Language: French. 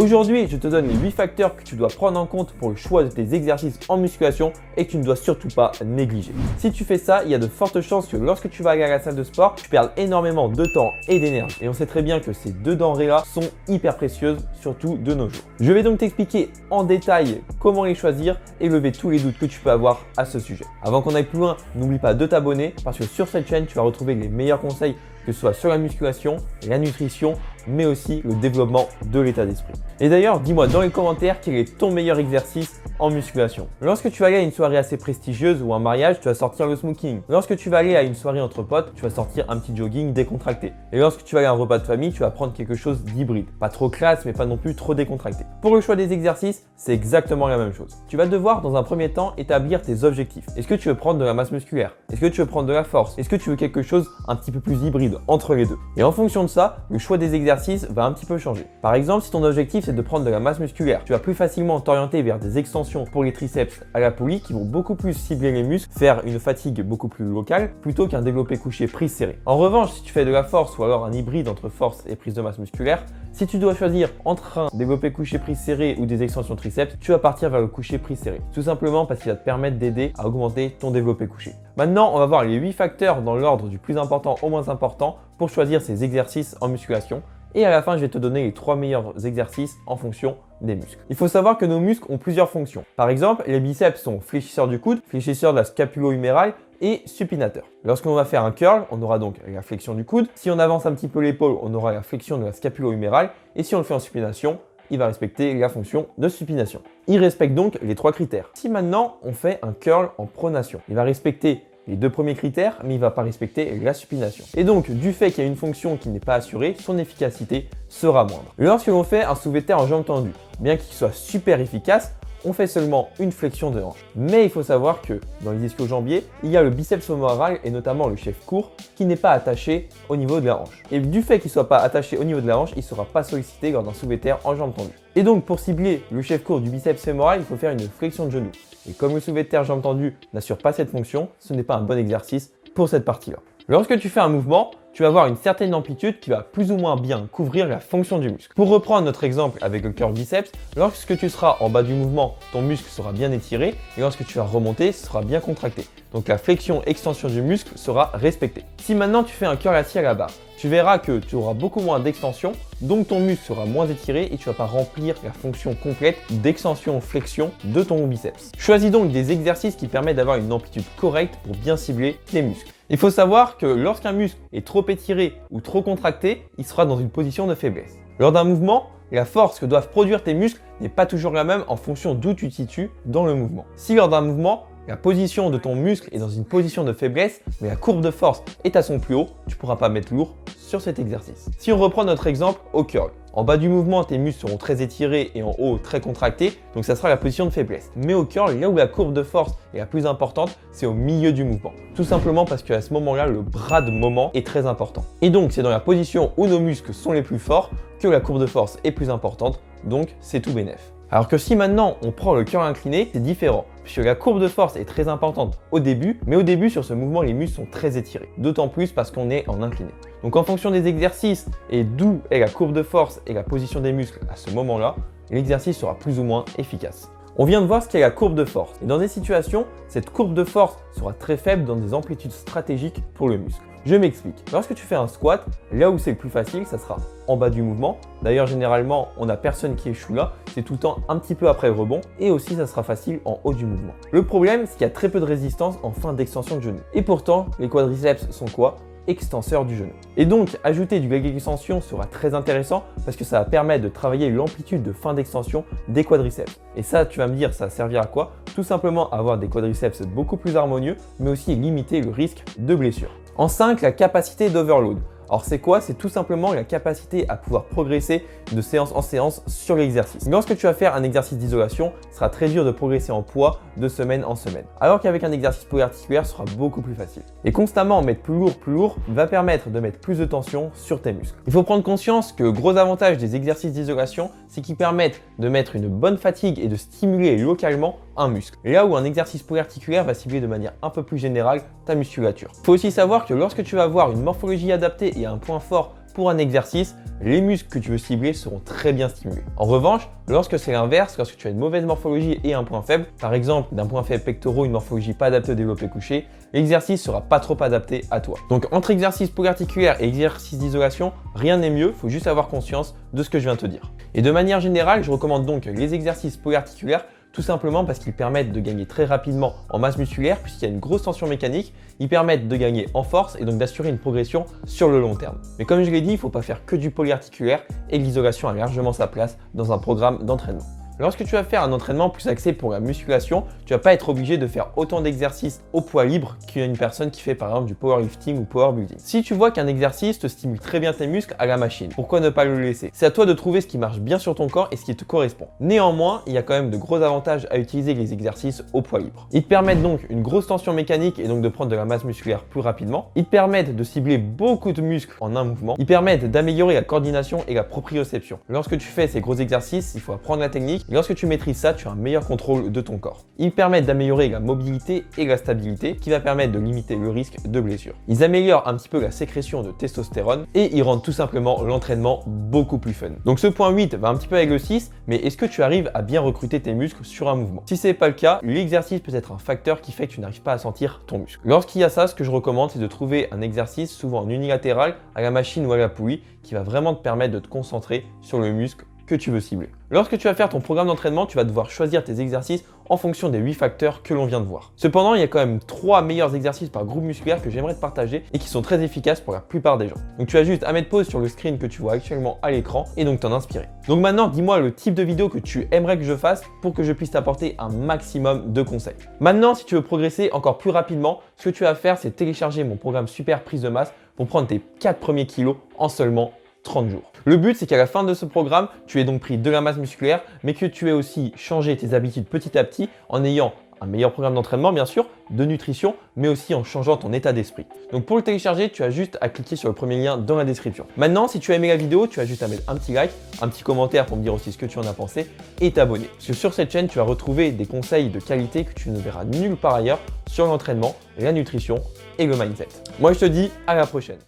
Aujourd'hui, je te donne les 8 facteurs que tu dois prendre en compte pour le choix de tes exercices en musculation et que tu ne dois surtout pas négliger. Si tu fais ça, il y a de fortes chances que lorsque tu vas aller à la salle de sport, tu perdes énormément de temps et d'énergie. Et on sait très bien que ces deux denrées-là sont hyper précieuses, surtout de nos jours. Je vais donc t'expliquer en détail comment les choisir et lever tous les doutes que tu peux avoir à ce sujet. Avant qu'on aille plus loin, n'oublie pas de t'abonner parce que sur cette chaîne, tu vas retrouver les meilleurs conseils que ce soit sur la musculation, la nutrition, mais aussi le développement de l'état d'esprit. Et d'ailleurs, dis-moi dans les commentaires quel est ton meilleur exercice en musculation. Lorsque tu vas aller à une soirée assez prestigieuse ou un mariage, tu vas sortir le smoking. Lorsque tu vas aller à une soirée entre potes, tu vas sortir un petit jogging décontracté. Et lorsque tu vas aller à un repas de famille, tu vas prendre quelque chose d'hybride. Pas trop classe, mais pas non plus trop décontracté. Pour le choix des exercices, c'est exactement la même chose. Tu vas devoir dans un premier temps établir tes objectifs. Est-ce que tu veux prendre de la masse musculaire? Est-ce que tu veux prendre de la force? Est-ce que tu veux quelque chose un petit peu plus hybride entre les deux? Et en fonction de ça, le choix des exercices va un petit peu changer. Par exemple, si ton objectif c'est de prendre de la masse musculaire, tu vas plus facilement t'orienter vers des extensions pour les triceps à la poulie qui vont beaucoup plus cibler les muscles, faire une fatigue beaucoup plus locale plutôt qu'un développé couché prise serrée. En revanche, si tu fais de la force ou alors un hybride entre force et prise de masse musculaire, si tu dois choisir entre un développé couché prise serrée ou des extensions triceps, tu vas partir vers le couché prise serré. Tout simplement parce qu'il va te permettre d'aider à augmenter ton développé couché. Maintenant, on va voir les 8 facteurs dans l'ordre du plus important au moins important pour choisir ces exercices en musculation. Et à la fin, je vais te donner les 3 meilleurs exercices en fonction des muscles. Il faut savoir que nos muscles ont plusieurs fonctions. Par exemple, les biceps sont fléchisseurs du coude, fléchisseurs de la scapulo-humérale et supinateur. Lorsqu'on va faire un curl, on aura donc la flexion du coude. Si on avance un petit peu l'épaule, on aura la flexion de la scapulo-humérale. Et si on le fait en supination, il va respecter la fonction de supination. Il respecte donc les 3 critères. Si maintenant on fait un curl en pronation, il va respecter les 2 premiers critères, mais il ne va pas respecter la supination. Et donc, du fait qu'il y a une fonction qui n'est pas assurée, son efficacité sera moindre. Lorsque l'on fait un soulevé de terre en jambes tendues, bien qu'il soit super efficace, on fait seulement une flexion de hanche. Mais il faut savoir que dans les ischio-jambiers, il y a le biceps fémoral et notamment le chef court qui n'est pas attaché au niveau de la hanche. Et du fait qu'il ne soit pas attaché au niveau de la hanche, il ne sera pas sollicité lors d'un soulevé de terre en jambes tendues. Et donc pour cibler le chef court du biceps fémoral, il faut faire une flexion de genou. Et comme le soulevé de terre jambes tendues n'assure pas cette fonction, ce n'est pas un bon exercice pour cette partie-là. Lorsque tu fais un mouvement, tu vas avoir une certaine amplitude qui va plus ou moins bien couvrir la fonction du muscle. Pour reprendre notre exemple avec le curl biceps, lorsque tu seras en bas du mouvement, ton muscle sera bien étiré et lorsque tu vas remonter, ce sera bien contracté. Donc la flexion-extension du muscle sera respectée. Si maintenant tu fais un curl assis à la barre, tu verras que tu auras beaucoup moins d'extension, donc ton muscle sera moins étiré et tu ne vas pas remplir la fonction complète d'extension-flexion de ton biceps. Choisis donc des exercices qui permettent d'avoir une amplitude correcte pour bien cibler tes muscles. Il faut savoir que lorsqu'un muscle est trop étiré ou trop contracté, il sera dans une position de faiblesse. Lors d'un mouvement, la force que doivent produire tes muscles n'est pas toujours la même en fonction d'où tu te situes dans le mouvement. Si lors d'un mouvement, la position de ton muscle est dans une position de faiblesse, mais la courbe de force est à son plus haut, tu ne pourras pas mettre lourd sur cet exercice. Si on reprend notre exemple au curl, en bas du mouvement, tes muscles seront très étirés et en haut très contractés, donc ça sera la position de faiblesse. Mais au curl, là où la courbe de force est la plus importante, c'est au milieu du mouvement. Tout simplement parce qu'à ce moment-là, le bras de moment est très important. Et donc, c'est dans la position où nos muscles sont les plus forts que la courbe de force est plus importante, donc c'est tout bénef. Alors que si maintenant on prend le curl incliné, c'est différent, puisque la courbe de force est très importante au début, mais au début sur ce mouvement les muscles sont très étirés, d'autant plus parce qu'on est en incliné. Donc en fonction des exercices et d'où est la courbe de force et la position des muscles à ce moment-là, l'exercice sera plus ou moins efficace. On vient de voir ce qu'est la courbe de force, et dans des situations, cette courbe de force sera très faible dans des amplitudes stratégiques pour le muscle. Je m'explique. Lorsque tu fais un squat, là où c'est le plus facile, ça sera en bas du mouvement. D'ailleurs, généralement, on n'a personne qui échoue là. C'est tout le temps un petit peu après le rebond. Et aussi, ça sera facile en haut du mouvement. Le problème, c'est qu'il y a très peu de résistance en fin d'extension de genou. Et pourtant, les quadriceps sont quoi? Extenseur du genou. Et donc, ajouter du leg extension sera très intéressant parce que ça va permettre de travailler l'amplitude de fin d'extension des quadriceps. Et ça, tu vas me dire, ça servira à quoi? Tout simplement avoir des quadriceps beaucoup plus harmonieux, mais aussi limiter le risque de blessure. En 5, la capacité d'overload. Alors c'est quoi? C'est tout simplement la capacité à pouvoir progresser de séance en séance sur l'exercice. Lorsque tu vas faire un exercice d'isolation, ce sera très dur de progresser en poids de semaine en semaine. Alors qu'avec un exercice polyarticulaire, ce sera beaucoup plus facile. Et constamment mettre plus lourd va permettre de mettre plus de tension sur tes muscles. Il faut prendre conscience que le gros avantage des exercices d'isolation, c'est qu'ils permettent de mettre une bonne fatigue et de stimuler localement un muscle. Là où un exercice polyarticulaire va cibler de manière un peu plus générale ta musculature. Il faut aussi savoir que lorsque tu vas avoir une morphologie adaptée et un point fort pour un exercice, les muscles que tu veux cibler seront très bien stimulés. En revanche, lorsque c'est l'inverse, lorsque tu as une mauvaise morphologie et un point faible, par exemple d'un point faible pectoraux, une morphologie pas adaptée au développé couché, l'exercice sera pas trop adapté à toi. Donc entre exercice polyarticulaire et exercice d'isolation, rien n'est mieux, il faut juste avoir conscience de ce que je viens de te dire. Et de manière générale, je recommande donc les exercices polyarticulaires tout simplement parce qu'ils permettent de gagner très rapidement en masse musculaire puisqu'il y a une grosse tension mécanique, ils permettent de gagner en force et donc d'assurer une progression sur le long terme. Mais comme je l'ai dit, il ne faut pas faire que du polyarticulaire et l'isolation a largement sa place dans un programme d'entraînement. Lorsque tu vas faire un entraînement plus axé pour la musculation, tu ne vas pas être obligé de faire autant d'exercices au poids libre qu'une personne qui fait par exemple du powerlifting ou powerbuilding. Si tu vois qu'un exercice te stimule très bien tes muscles à la machine, pourquoi ne pas le laisser? C'est à toi de trouver ce qui marche bien sur ton corps et ce qui te correspond. Néanmoins, il y a quand même de gros avantages à utiliser les exercices au poids libre. Ils te permettent donc une grosse tension mécanique et donc de prendre de la masse musculaire plus rapidement. Ils te permettent de cibler beaucoup de muscles en un mouvement. Ils permettent d'améliorer la coordination et la proprioception. Lorsque tu fais ces gros exercices, il faut apprendre la technique. Et lorsque tu maîtrises ça, tu as un meilleur contrôle de ton corps. Ils permettent d'améliorer la mobilité et la stabilité, qui va permettre de limiter le risque de blessure. Ils améliorent un petit peu la sécrétion de testostérone et ils rendent tout simplement l'entraînement beaucoup plus fun. Donc ce point 8 va un petit peu avec le 6, mais est-ce que tu arrives à bien recruter tes muscles sur un mouvement? Si ce n'est pas le cas, l'exercice peut être un facteur qui fait que tu n'arrives pas à sentir ton muscle. Lorsqu'il y a ça, ce que je recommande, c'est de trouver un exercice, souvent en unilatéral, à la machine ou à la poulie, qui va vraiment te permettre de te concentrer sur le muscle que tu veux cibler. Lorsque tu vas faire ton programme d'entraînement, tu vas devoir choisir tes exercices en fonction des 8 facteurs que l'on vient de voir. Cependant, il y a quand même 3 meilleurs exercices par groupe musculaire que j'aimerais te partager et qui sont très efficaces pour la plupart des gens. Donc tu as juste à mettre pause sur le screen que tu vois actuellement à l'écran et donc t'en inspirer. Donc maintenant, dis-moi le type de vidéo que tu aimerais que je fasse pour que je puisse t'apporter un maximum de conseils. Maintenant, si tu veux progresser encore plus rapidement, ce que tu vas faire, c'est télécharger mon programme Super Prise de Masse pour prendre tes 4 premiers kilos en seulement 30 jours. Le but, c'est qu'à la fin de ce programme, tu aies donc pris de la masse musculaire, mais que tu aies aussi changé tes habitudes petit à petit en ayant un meilleur programme d'entraînement, bien sûr, de nutrition, mais aussi en changeant ton état d'esprit. Donc pour le télécharger, tu as juste à cliquer sur le premier lien dans la description. Maintenant, si tu as aimé la vidéo, tu as juste à mettre un petit like, un petit commentaire pour me dire aussi ce que tu en as pensé et t'abonner. Parce que sur cette chaîne, tu vas retrouver des conseils de qualité que tu ne verras nulle part ailleurs sur l'entraînement, la nutrition et le mindset. Moi, je te dis à la prochaine.